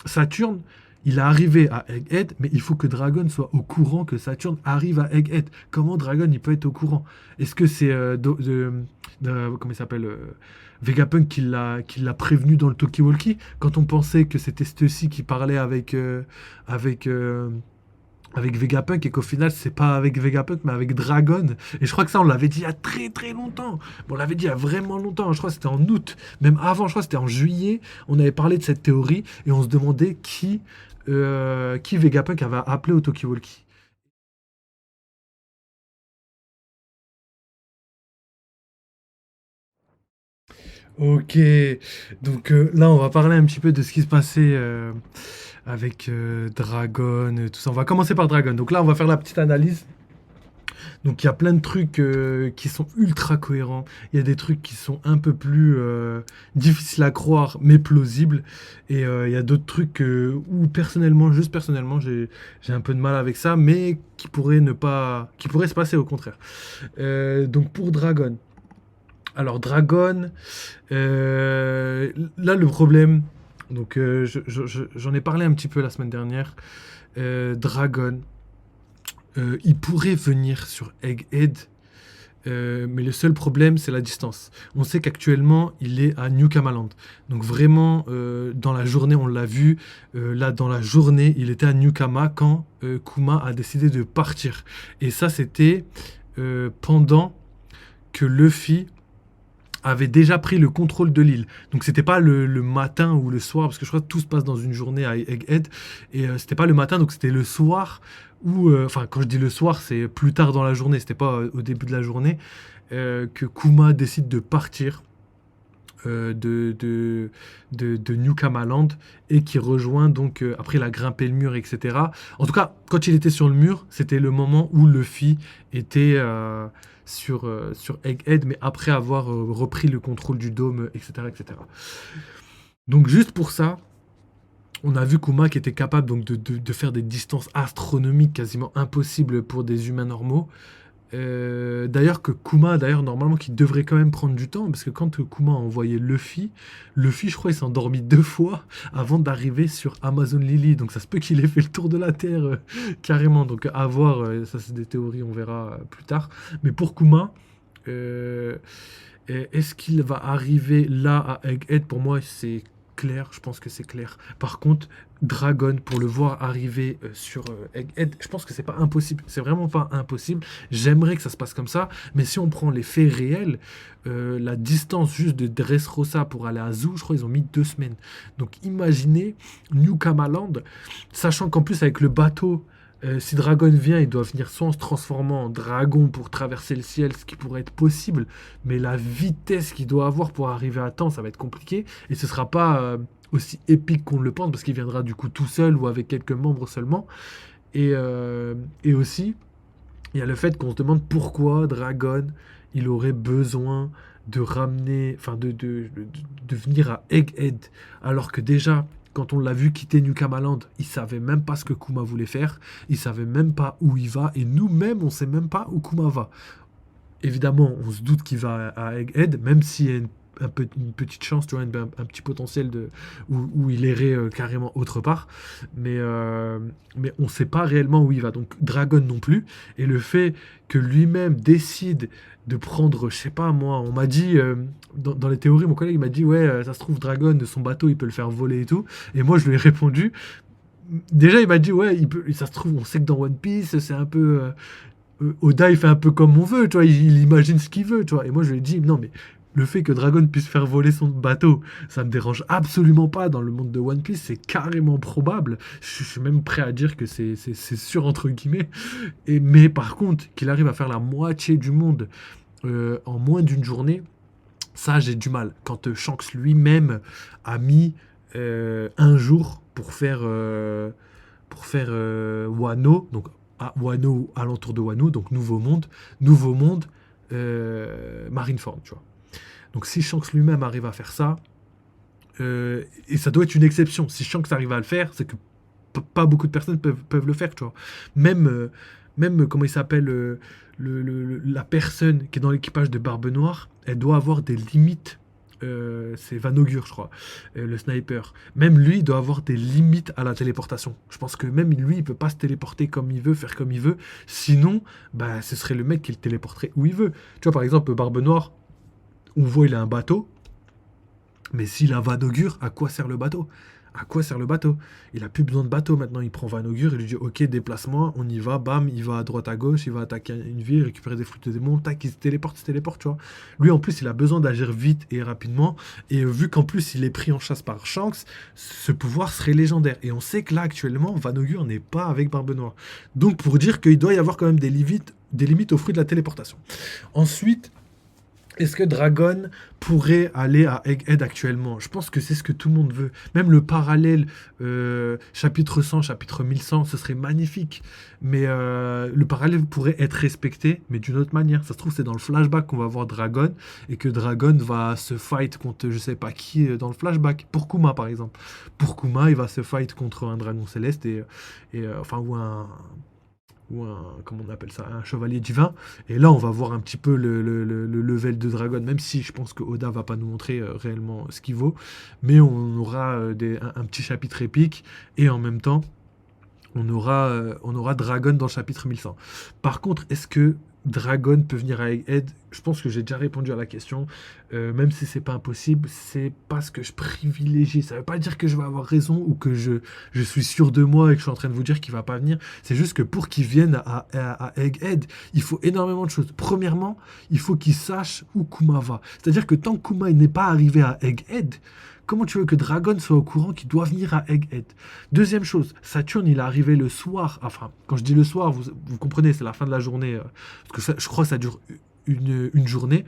Saturne, il est arrivé à Egghead, mais il faut que Dragon soit au courant que Saturne arrive à Egghead. Comment Dragon, il peut être au courant? Est-ce que c'est comment il s'appelle Vegapunk qui l'a prévenu dans le Talkie-Walkie quand on pensait que c'était Stussy qui parlait avec, euh, avec Vegapunk et qu'au final c'est pas avec Vegapunk mais avec Dragon. Et je crois que ça on l'avait dit il y a très très longtemps. Bon, on l'avait dit il y a vraiment longtemps. Je crois que c'était en août, même avant. Je crois que c'était en juillet. On avait parlé de cette théorie et on se demandait qui Vegapunk avait appelé au Talkie-Walkie. Ok, donc là on va parler un petit peu de ce qui se passait avec Dragon, tout ça. On va commencer par Dragon. Donc là on va faire la petite analyse. Donc il y a plein de trucs qui sont ultra cohérents. Il y a des trucs qui sont un peu plus difficiles à croire, mais plausibles. Et il y a d'autres trucs où personnellement, juste personnellement, j'ai un peu de mal avec ça, mais qui pourraient se passer au contraire. Donc pour Dragon. Alors Dragon, là le problème. Donc j'en ai parlé un petit peu la semaine dernière. Dragon, il pourrait venir sur Egghead, mais le seul problème, c'est la distance. On sait qu'actuellement, il est à New Kamaland. Donc vraiment, dans la journée, on l'a vu, là, dans la journée, il était à New Kama quand Kuma a décidé de partir. Et ça, c'était pendant que Luffy avait déjà pris le contrôle de l'île. Donc c'était pas le matin ou le soir, parce que je crois que tout se passe dans une journée à Egghead, et c'était pas le matin, donc c'était le soir, ou enfin quand je dis le soir, c'est plus tard dans la journée, c'était pas au début de la journée, que Kuma décide de partir de New Kamaland et qui rejoint donc après il a grimpé le mur, etc. En tout cas, quand il était sur le mur, c'était le moment où Luffy était sur Egghead, mais après avoir repris le contrôle du dôme, etc., etc. Donc juste pour ça, on a vu Kuma qui était capable donc de faire des distances astronomiques quasiment impossibles pour des humains normaux. D'ailleurs que Kuma, d'ailleurs normalement qui devrait quand même prendre du temps, parce que quand Kuma a envoyé Luffy je crois il s'est endormi 2 fois avant d'arriver sur Amazon Lily, donc ça se peut qu'il ait fait le tour de la Terre carrément, donc à voir, ça c'est des théories, on verra plus tard. Mais pour Kuma, euh, est-ce qu'il va arriver là à Egghead? Pour moi c'est clair, je pense que c'est clair. Par contre, Dragon, pour le voir arriver sur Egghead, je pense que c'est pas impossible. C'est vraiment pas impossible. J'aimerais que ça se passe comme ça. Mais si on prend les faits réels, la distance juste de Dressrosa pour aller à Zoo, je crois qu'ils ont mis 2 semaines. Donc imaginez New Kamaland, sachant qu'en plus avec le bateau, si Dragon vient, il doit venir soit en se transformant en dragon pour traverser le ciel, ce qui pourrait être possible, mais la vitesse qu'il doit avoir pour arriver à temps, ça va être compliqué. Et ce sera pas aussi épique qu'on le pense, parce qu'il viendra du coup tout seul ou avec quelques membres seulement. Et aussi, il y a le fait qu'on se demande pourquoi Dragon, il aurait besoin de ramener, enfin de venir à Egghead, alors que déjà, quand on l'a vu quitter New Kamaland, il savait même pas ce que Kuma voulait faire, il savait même pas où il va, et nous-mêmes, on sait même pas où Kuma va. Évidemment, on se doute qu'il va à Egghead, même s'il y a une petite chance, tu vois, un petit potentiel où il irait carrément autre part. Mais on ne sait pas réellement où il va. Donc Dragon non plus. Et le fait que lui-même décide de prendre, je sais pas moi, on m'a dit, dans les théories, mon collègue m'a dit, ouais, ça se trouve, Dragon, son bateau, il peut le faire voler et tout. Et moi, je lui ai répondu, déjà, il m'a dit, ouais, ça se trouve, on sait que dans One Piece, c'est un peu. Oda, il fait un peu comme on veut, tu vois, il imagine ce qu'il veut, tu vois. Et moi, je lui ai dit, non, mais le fait que Dragon puisse faire voler son bateau, ça me dérange absolument pas dans le monde de One Piece, c'est carrément probable. Je suis même prêt à dire que c'est sûr, entre guillemets. Mais par contre, qu'il arrive à faire la moitié du monde en moins d'une journée, ça, j'ai du mal. Quand Shanks lui-même a mis un jour pour faire Wano, donc à Wano, alentour de Wano, donc Nouveau Monde, Marineford, tu vois. Donc si Shanks lui-même arrive à faire ça, et ça doit être une exception, si Shanks arrive à le faire, c'est que pas beaucoup de personnes peuvent le faire, tu vois. Même, comment il s'appelle, la personne qui est dans l'équipage de Barbe Noire, elle doit avoir des limites c'est Vanogur, je crois, le sniper. Même lui, il doit avoir des limites à la téléportation. Je pense que même lui, il peut pas se téléporter comme il veut, faire comme il veut. Sinon, bah, ce serait le mec qui le téléporterait où il veut. Tu vois, par exemple, Barbe Noire, on voit, il a un bateau. Mais s'il a Vanogur, à quoi sert le bateau? À quoi sert le bateau? Il a plus besoin de bateau maintenant. Il prend Vanogur, il lui dit ok, déplacement, on y va, bam, il va à droite à gauche, il va attaquer une ville, récupérer des fruits de démons, tac, il se téléporte, tu vois. Lui en plus, il a besoin d'agir vite et rapidement. Et vu qu'en plus il est pris en chasse par Shanks, ce pouvoir serait légendaire. Et on sait que là actuellement, Vanogur n'est pas avec Barbe Noire. Donc pour dire qu'il doit y avoir quand même des limites au fruit de la téléportation. Ensuite, est-ce que Dragon pourrait aller à Egghead actuellement? Je pense que c'est ce que tout le monde veut. Même le parallèle chapitre 100, chapitre 1100, ce serait magnifique. Mais le parallèle pourrait être respecté, mais d'une autre manière. Ça se trouve, c'est dans le flashback qu'on va voir Dragon et que Dragon va se fight contre je sais pas qui dans le flashback. Pour Kuma, par exemple. Pour Kuma, il va se fight contre un dragon céleste enfin, comment on appelle ça, un chevalier divin. Et là, on va voir un petit peu le level de Dragon, même si je pense que Oda va pas nous montrer réellement ce qu'il vaut. Mais on aura un petit chapitre épique, et en même temps, on aura Dragon dans le chapitre 1100. Par contre, est-ce que Dragon peut venir à Egghead? Je pense que j'ai déjà répondu à la question. Même si c'est pas impossible, c'est pas ce que je privilégie. Ça veut pas dire que je vais avoir raison ou que je suis sûr de moi et que je suis en train de vous dire qu'il va pas venir. C'est juste que pour qu'il vienne à Egghead, il faut énormément de choses. Premièrement, il faut qu'il sache où Kuma va. C'est-à-dire que tant que Kuma n'est pas arrivé à Egghead, comment tu veux que Dragon soit au courant qu'il doit venir à Egghead? Deuxième chose, Saturne, il est arrivé le soir. Enfin, quand je dis le soir, vous comprenez, c'est la fin de la journée. Parce que je crois que ça dure une journée.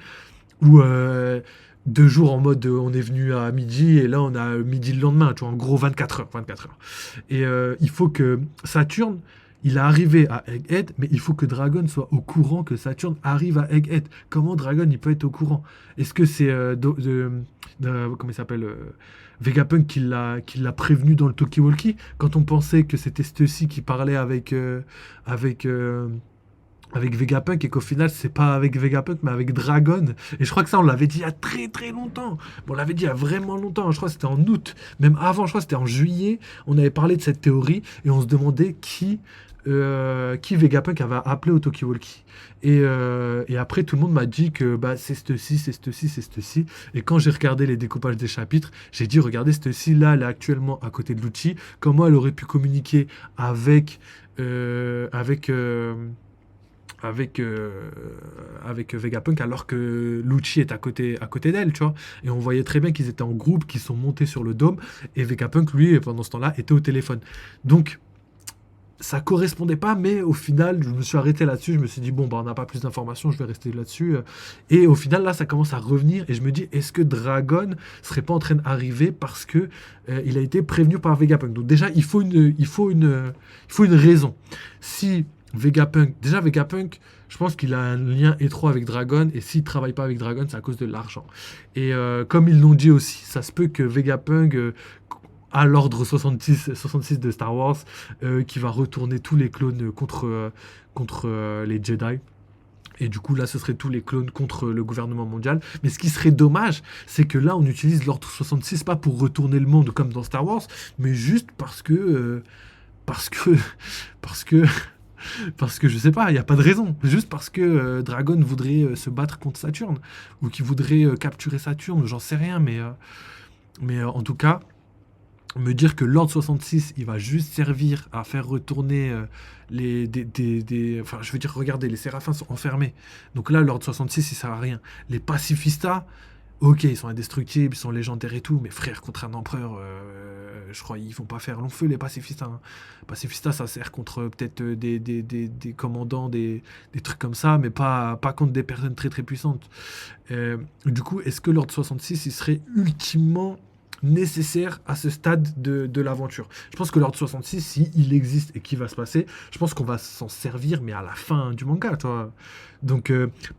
Où 2 jours en mode on est venu à midi et là on a midi le lendemain. Tu vois, en gros 24 heures. 24 heures. Et il faut que Saturne, il est arrivé à Egghead, mais il faut que Dragon soit au courant que Saturne arrive à Egghead. Comment Dragon, il peut être au courant? Est-ce que c'est comment il s'appelle Vegapunk qui l'a prévenu dans le Talkie-Walkie quand on pensait que c'était Stussy qui parlait avec, euh, avec Vegapunk et qu'au final c'est pas avec Vegapunk mais avec Dragon. Et je crois que ça on l'avait dit il y a très très longtemps. Bon, on l'avait dit il y a vraiment longtemps, je crois que c'était en août, même avant, je crois que c'était en juillet, on avait parlé de cette théorie et on se demandait qui Vegapunk avait appelé au Talkie-Walkie. Et après, tout le monde m'a dit que bah, c'est ceci, c'est ceci, c'est ceci. Et quand j'ai regardé les découpages des chapitres, j'ai dit, regardez, ceci, là, elle est actuellement à côté de Lucci. Comment elle aurait pu communiquer avec, euh, avec, euh, avec Vegapunk alors que Lucci est à côté d'elle, tu vois. Et on voyait très bien qu'ils étaient en groupe, qu'ils sont montés sur le dôme. Et Vegapunk, lui, pendant ce temps-là, était au téléphone. Donc, ça correspondait pas, mais au final, je me suis arrêté là-dessus. Je me suis dit, bon, bah, on n'a pas plus d'informations, je vais rester là-dessus. Et au final, là, ça commence à revenir. Et je me dis, est-ce que Dragon serait pas en train d'arriver parce que il a été prévenu par Vegapunk? Donc, déjà, il faut une raison. Si Vegapunk, je pense qu'il a un lien étroit avec Dragon. Et s'il travaille pas avec Dragon, c'est à cause de l'argent. Et comme ils l'ont dit aussi, ça se peut que Vegapunk. À l'ordre 66 de Star Wars, qui va retourner tous les clones contre les Jedi. Et du coup, là, ce serait tous les clones contre le gouvernement mondial. Mais ce qui serait dommage, c'est que là, on utilise l'ordre 66 pas pour retourner le monde comme dans Star Wars, mais juste parce que... parce que... parce que... Parce que je sais pas, il n'y a pas de raison. Juste parce que Dragon voudrait se battre contre Saturne. Ou qu'il voudrait capturer Saturne, j'en sais rien. Mais en tout cas, me dire que l'ordre 66, il va juste servir à faire retourner enfin, je veux dire, regardez, les séraphins sont enfermés. Donc là, l'ordre 66, il sert à rien. Les pacifistas, ok, ils sont indestructibles, ils sont légendaires et tout, mais frère, contre un empereur, je crois, ils vont pas faire long feu, les pacifistas. Hein. Pacifistas, ça sert contre peut-être des commandants, des trucs comme ça, mais pas contre des personnes très très puissantes. Du coup, est-ce que l'ordre 66, il serait ultimement nécessaire à ce stade de l'aventure? Je pense que l'ordre 66, si il existe et qu'il va se passer, je pense qu'on va s'en servir, mais à la fin du manga, tu vois. Donc,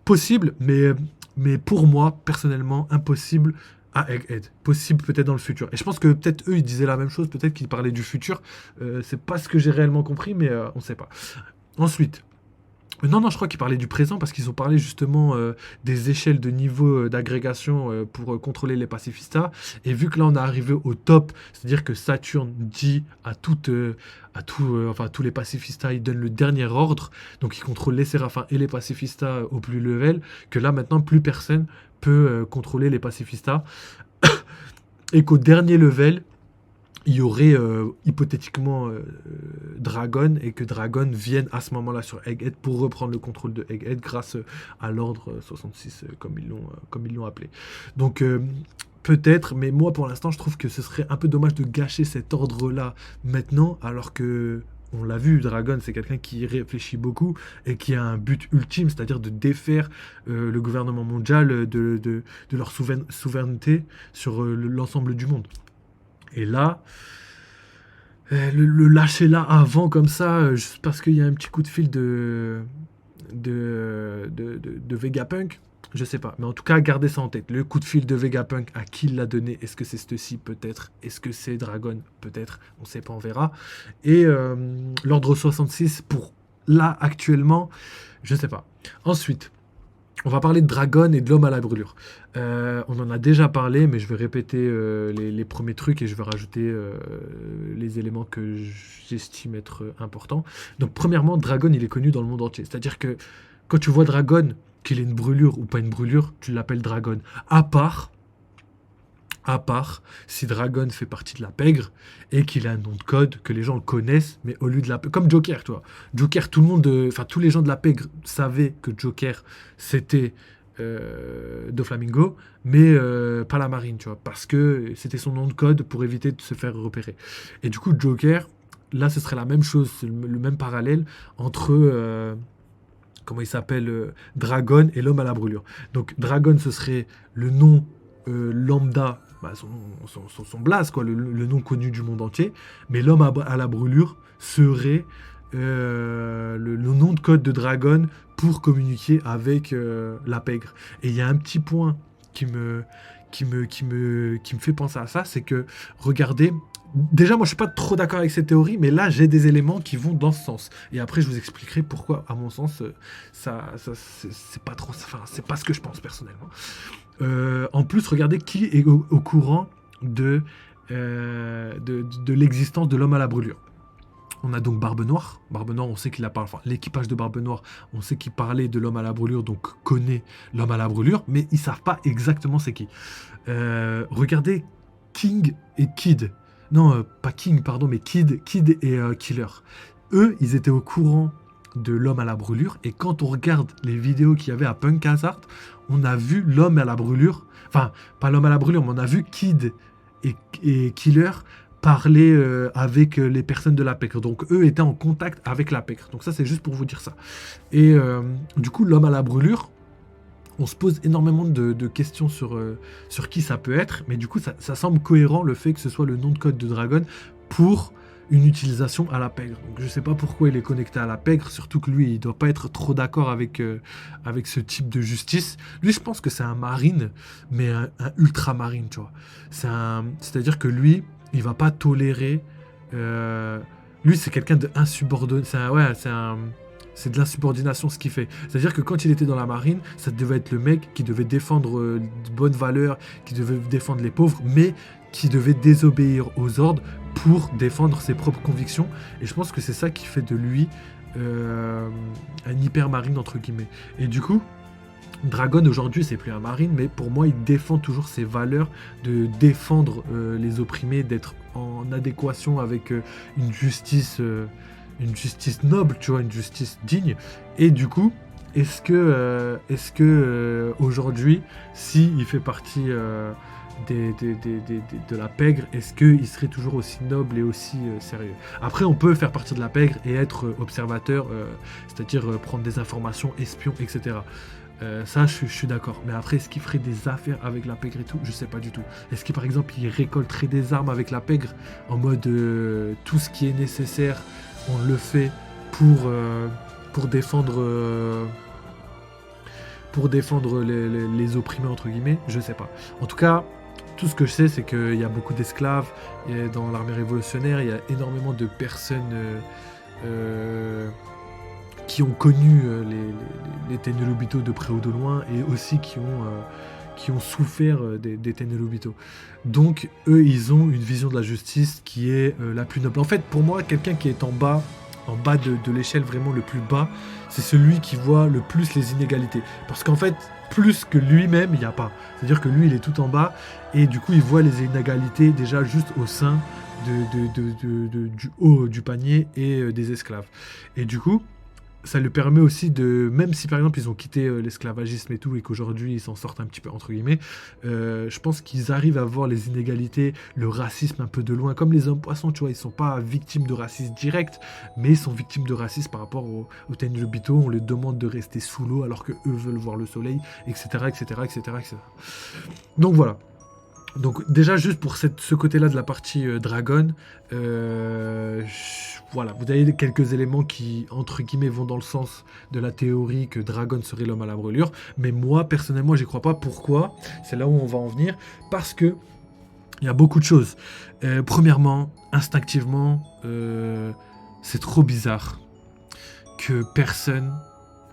possible, mais pour moi, personnellement, impossible à Egghead. Possible peut-être dans le futur. Et je pense que peut-être eux, ils disaient la même chose, peut-être qu'ils parlaient du futur. C'est pas ce que j'ai réellement compris, mais on sait pas. Ensuite, Non, non, je crois qu'ils parlaient du présent parce qu'ils ont parlé justement des échelles de niveau d'agrégation pour contrôler les pacifistas. Et vu que là, on est arrivé au top, c'est-à-dire que Saturne dit enfin, à tous les pacifistas, il donne le dernier ordre, donc il contrôle les séraphins et les pacifistas au plus level, que là, maintenant, plus personne peut contrôler les pacifistas. Et qu'au dernier level, il y aurait hypothétiquement Dragon et que Dragon vienne à ce moment-là sur Egghead pour reprendre le contrôle de Egghead grâce à l'ordre 66 comme ils l'ont appelé. Donc peut-être, mais moi pour l'instant je trouve que ce serait un peu dommage de gâcher cet ordre-là maintenant alors que on l'a vu, Dragon, c'est quelqu'un qui réfléchit beaucoup et qui a un but ultime, c'est-à-dire de défaire le gouvernement mondial de leur souveraineté sur l'ensemble du monde. Et là, le lâcher là avant comme ça, juste parce qu'il y a un petit coup de fil de Vegapunk, je sais pas. Mais en tout cas, gardez ça en tête. Le coup de fil de Vegapunk, à qui il l'a donné? Est-ce que c'est ceci peut-être? Est-ce que c'est Dragon peut-être? On sait pas, on verra. Et l'ordre 66 pour là actuellement, je sais pas. Ensuite, on va parler de Dragon et de l'homme à la brûlure. On en a déjà parlé, mais je vais répéter les premiers trucs et je vais rajouter les éléments que j'estime être importants. Donc, premièrement, Dragon, il est connu dans le monde entier. C'est-à-dire que quand tu vois Dragon, qu'il ait une brûlure ou pas une brûlure, tu l'appelles Dragon. À part si Dragon fait partie de la pègre et qu'il a un nom de code, que les gens le connaissent, mais au lieu de la pègre. Comme Joker, toi. Joker, tout le monde, enfin tous les gens de la pègre savaient que Joker c'était Doflamingo, mais pas la marine, tu vois, parce que c'était son nom de code pour éviter de se faire repérer. Et du coup, Joker, là, ce serait la même chose, c'est le même parallèle entre comment il s'appelle, Dragon et l'homme à la brûlure. Donc Dragon, ce serait le nom lambda, bah, son blaze, quoi, le nom connu du monde entier. Mais l'homme à la brûlure serait le nom de code de Dragon pour communiquer avec la pègre. Et il y a un petit point qui me fait penser à ça, c'est que, regardez, déjà, moi, je suis pas trop d'accord avec cette théorie, mais là, j'ai des éléments qui vont dans ce sens. Et après, je vous expliquerai pourquoi, à mon sens, c'est pas trop, enfin, c'est pas ce que je pense personnellement. En plus, regardez qui est au courant de l'existence de l'homme à la brûlure. On a donc Barbe Noire. Barbe Noire, on sait qu'il a parlé. Enfin, l'équipage de Barbe Noire, on sait qu'il parlait de l'homme à la brûlure, donc connaît l'homme à la brûlure, mais ils savent pas exactement c'est qui. Regardez King et Kid. Non, pas King, pardon, mais Kid et Killer. Eux, ils étaient au courant de l'homme à la brûlure, et quand on regarde les vidéos qu'il y avait à Punk Hazard, on a vu l'homme à la brûlure, enfin, pas l'homme à la brûlure, mais on a vu Kid et Killer parler avec les personnes de la pègre. Donc eux étaient en contact avec la pègre. Donc ça, c'est juste pour vous dire ça. Et du coup, l'homme à la brûlure, on se pose énormément de questions sur qui ça peut être, mais du coup, ça semble cohérent le fait que ce soit le nom de code de Dragon pour une utilisation à la pègre. Donc je sais pas pourquoi il est connecté à la pègre, surtout que lui, il doit pas être trop d'accord avec ce type de justice. Lui, je pense que c'est un marine, mais un ultra marine, tu vois. C'est-à-dire que lui, il va pas tolérer... lui, c'est quelqu'un d'insubordonné. C'est de l'insubordination ce qu'il fait. C'est-à-dire que quand il était dans la marine, ça devait être le mec qui devait défendre de bonnes valeurs, qui devait défendre les pauvres, mais qui devait désobéir aux ordres pour défendre ses propres convictions. Et je pense que c'est ça qui fait de lui un hyper marine, entre guillemets. Et du coup, Dragon aujourd'hui c'est plus un marine, mais pour moi il défend toujours ses valeurs de défendre les opprimés, d'être en adéquation avec une justice noble, tu vois, une justice digne. Et du coup, est-ce que aujourd'hui, s'il fait partie de la pègre, est-ce qu'il serait toujours aussi noble et aussi sérieux? Après, on peut faire partie de la pègre et être observateur, c'est-à-dire prendre des informations, espion, etc. Ça, je suis d'accord. Mais après, est-ce qu'il ferait des affaires avec la pègre et tout? Je sais pas du tout. Est-ce qu'il, par exemple, il récolterait des armes avec la pègre en mode tout ce qui est nécessaire, on le fait pour défendre les opprimés, entre guillemets? Je sais pas. En tout cas, tout ce que je sais, c'est qu'il y a beaucoup d'esclaves dans l'armée révolutionnaire. Il y a énormément de personnes qui ont connu les Tenryubito de près ou de loin et aussi qui ont souffert des Tenryubito. Donc eux, ils ont une vision de la justice qui est la plus noble. En fait, pour moi, quelqu'un qui est en bas de l'échelle vraiment le plus bas, c'est celui qui voit le plus les inégalités. Parce qu'en fait, plus que lui-même, il n'y a pas. C'est-à-dire que lui, il est tout en bas et du coup, il voit les inégalités déjà juste au sein du haut du panier et des esclaves. Et du coup, ça lui permet aussi de, même si par exemple ils ont quitté l'esclavagisme et tout, et qu'aujourd'hui ils s'en sortent un petit peu entre guillemets, je pense qu'ils arrivent à voir les inégalités, le racisme un peu de loin, comme les hommes poissons, tu vois, ils sont pas victimes de racisme direct, mais ils sont victimes de racisme par rapport aux Tenryubito, on les demande de rester sous l'eau alors que eux veulent voir le soleil, etc., etc., etc., etc. Donc voilà. Donc déjà juste pour ce côté-là de la partie Dragon, voilà, vous avez quelques éléments qui, entre guillemets, vont dans le sens de la théorie que Dragon serait l'homme à la brûlure, mais moi, personnellement, j'y crois pas. Pourquoi? C'est là où on va en venir, parce que il y a beaucoup de choses. Premièrement, instinctivement, c'est trop bizarre que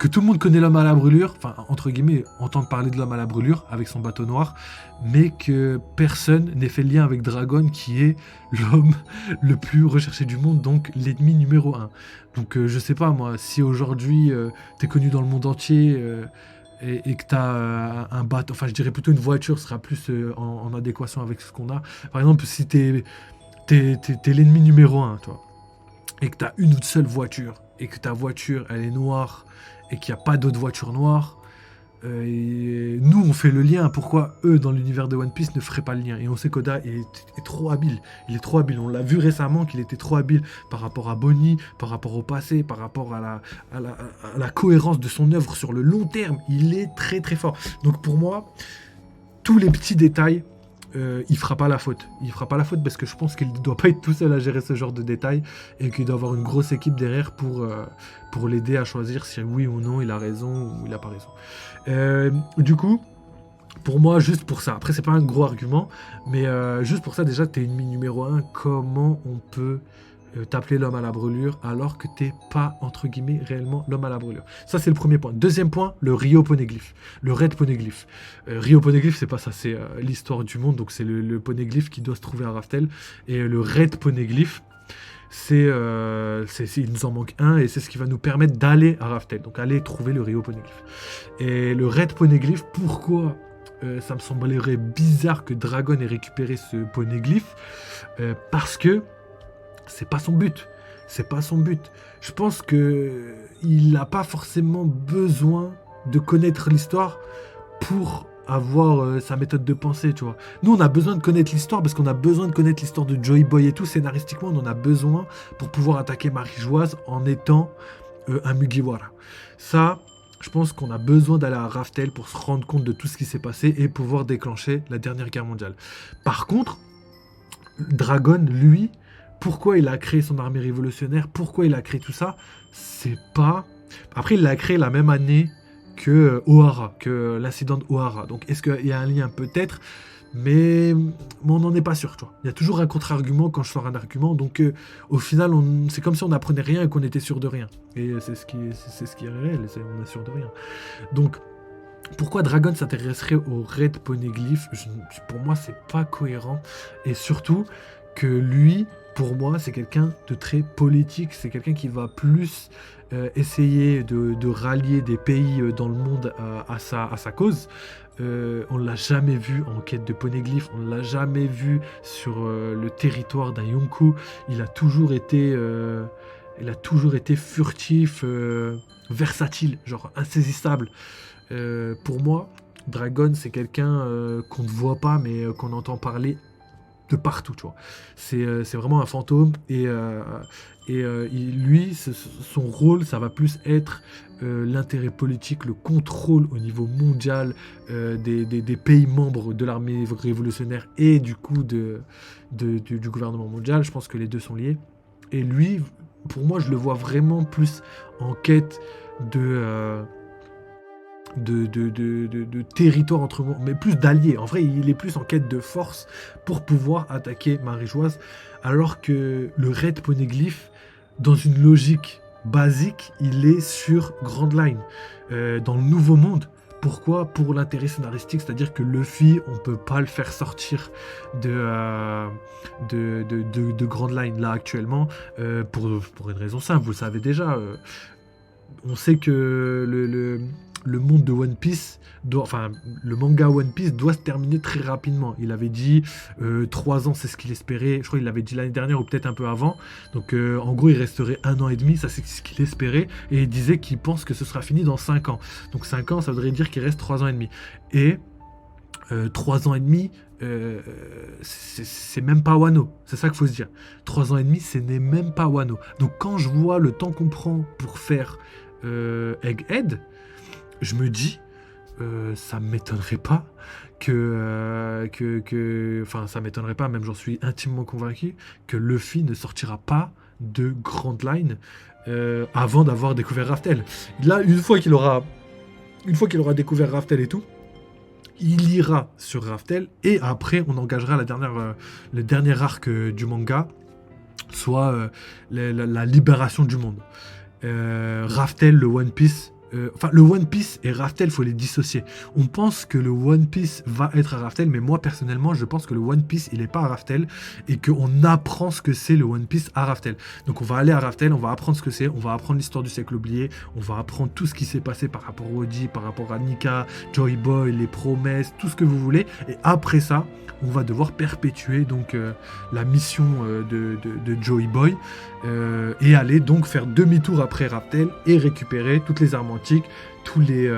tout le monde connaît l'homme à la brûlure, enfin, entre guillemets, entend parler de l'homme à la brûlure avec son bateau noir, mais que personne n'ait fait le lien avec Dragon, qui est l'homme le plus recherché du monde, donc l'ennemi numéro un. Donc, je sais pas, moi, si aujourd'hui, t'es connu dans le monde entier, et que t'as un bateau, enfin, je dirais plutôt une voiture sera plus en adéquation avec ce qu'on a. Par exemple, si t'es l'ennemi numéro un, toi, et que t'as une seule voiture, et que ta voiture, elle est noire, et qu'il n'y a pas d'autres voitures noires, et nous, on fait le lien. Pourquoi eux, dans l'univers de One Piece, ne feraient pas le lien? Et on sait qu'Oda est trop habile. Il est trop habile. On l'a vu récemment qu'il était trop habile par rapport à Bonnie, par rapport au passé, par rapport à la cohérence de son œuvre sur le long terme. Il est très très fort. Donc pour moi, tous les petits détails, il fera pas la faute. Il fera pas la faute parce que je pense qu'il ne doit pas être tout seul à gérer ce genre de détails et qu'il doit avoir une grosse équipe derrière pour l'aider à choisir si oui ou non il a raison ou il a pas raison. Du coup, pour moi, juste pour ça, après c'est pas un gros argument, mais juste pour ça déjà, t'es ennemi numéro un, comment on peut t'appeler l'homme à la brûlure alors que t'es pas, entre guillemets, réellement l'homme à la brûlure. Ça, c'est le premier point. Deuxième point, le Rio Poneglyph. Le Red Poneglyph. Rio Poneglyph, c'est pas ça, c'est l'histoire du monde, donc c'est le poneglyphe qui doit se trouver à Raftel. Et le Red Poneglyph, il nous en manque un, et c'est ce qui va nous permettre d'aller à Raftel, donc aller trouver le Rio Poneglyph. Et le Red Poneglyph, pourquoi ça me semblerait bizarre que Dragon ait récupéré ce poneglyph? Parce que c'est pas son but. C'est pas son but. Je pense que il n'a pas forcément besoin de connaître l'histoire pour avoir sa méthode de pensée, tu vois. Nous, on a besoin de connaître l'histoire parce qu'on a besoin de connaître l'histoire de Joy Boy et tout. Scénaristiquement, on en a besoin pour pouvoir attaquer Marie-Joise en étant un Mugiwara. Ça, je pense qu'on a besoin d'aller à Raftel pour se rendre compte de tout ce qui s'est passé et pouvoir déclencher la dernière guerre mondiale. Par contre, Dragon, lui, pourquoi il a créé son armée révolutionnaire, pourquoi il a créé tout ça, c'est pas... Après, il l'a créé la même année que Ohara, que l'incident de Ohara. Donc, est-ce qu'il y a un lien? Peut-être, mais on n'en est pas sûr, tu vois. Il y a toujours un contre-argument quand je sors un argument, donc au final, c'est comme si on n'apprenait rien et qu'on était sûr de rien. Et c'est ce qui est réel, on est sûr de rien. Donc, pourquoi Dragon s'intéresserait au Red Poneglyph? Pour moi, c'est pas cohérent. Et surtout que lui, pour moi, c'est quelqu'un de très politique. C'est quelqu'un qui va plus essayer de rallier des pays dans le monde à sa cause. On ne l'a jamais vu en quête de poneglyph. On ne l'a jamais vu sur le territoire d'un Yonko. Il a toujours été furtif, versatile, genre insaisissable. Pour moi, Dragon, c'est quelqu'un qu'on ne voit pas, mais qu'on entend parler de partout, tu vois. C'est vraiment un fantôme, et lui, son rôle, ça va plus être l'intérêt politique, le contrôle au niveau mondial des pays membres de l'armée révolutionnaire et du coup du gouvernement mondial. Je pense que les deux sont liés. Et lui, pour moi, je le vois vraiment plus en quête de territoire entre moi, mais plus d'alliés. En vrai, il est plus en quête de force pour pouvoir attaquer Marie-Joise, alors que le Red Poneglyph, dans une logique basique, il est sur Grand Line, dans le Nouveau Monde. Pourquoi? Pour l'intérêt scénaristique, c'est-à-dire que Luffy, on peut pas le faire sortir de Grand Line là actuellement, pour une raison simple, vous le savez déjà. On sait que le monde de One Piece, enfin le manga One Piece doit se terminer très rapidement. Il avait dit 3 ans, c'est ce qu'il espérait. Je crois qu'il l'avait dit l'année dernière ou peut-être un peu avant. Donc en gros, il resterait 1 an et demi, ça c'est ce qu'il espérait. Et il disait qu'il pense que ce sera fini dans 5 ans. Donc 5 ans, ça voudrait dire qu'il reste 3 ans et demi. Et 3 ans et demi, c'est même pas Wano. C'est ça qu'il faut se dire. 3 ans et demi, ce n'est même pas Wano. Donc quand je vois le temps qu'on prend pour faire Egghead, je me dis, ça m'étonnerait pas enfin, ça m'étonnerait pas, même j'en suis intimement convaincu, que Luffy ne sortira pas de Grand Line avant d'avoir découvert Raftel. Là, une fois qu'il aura découvert Raftel et tout, il ira sur Raftel et après on engagera le dernier arc du manga, soit la libération du monde. Raftel, le One Piece. Enfin, le One Piece et Raftel, faut les dissocier. On pense que le One Piece va être à Raftel, mais moi personnellement, je pense que le One Piece, il est pas à Raftel et qu'on apprend ce que c'est le One Piece à Raftel. Donc on va aller à Raftel, on va apprendre ce que c'est, on va apprendre l'histoire du siècle oublié, on va apprendre tout ce qui s'est passé par rapport au Oji, par rapport à Nika, Joy Boy, les promesses, tout ce que vous voulez. Et après ça, on va devoir perpétuer donc la mission de Joy Boy et aller donc faire demi-tour après Raftel et récupérer toutes les armes antiques, tous les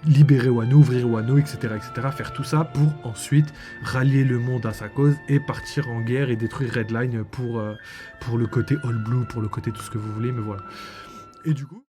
libérer Wano, ouvrir Wano, etc., etc. Faire tout ça pour ensuite rallier le monde à sa cause et partir en guerre et détruire Redline pour le côté All Blue, pour le côté tout ce que vous voulez, mais voilà. Et du coup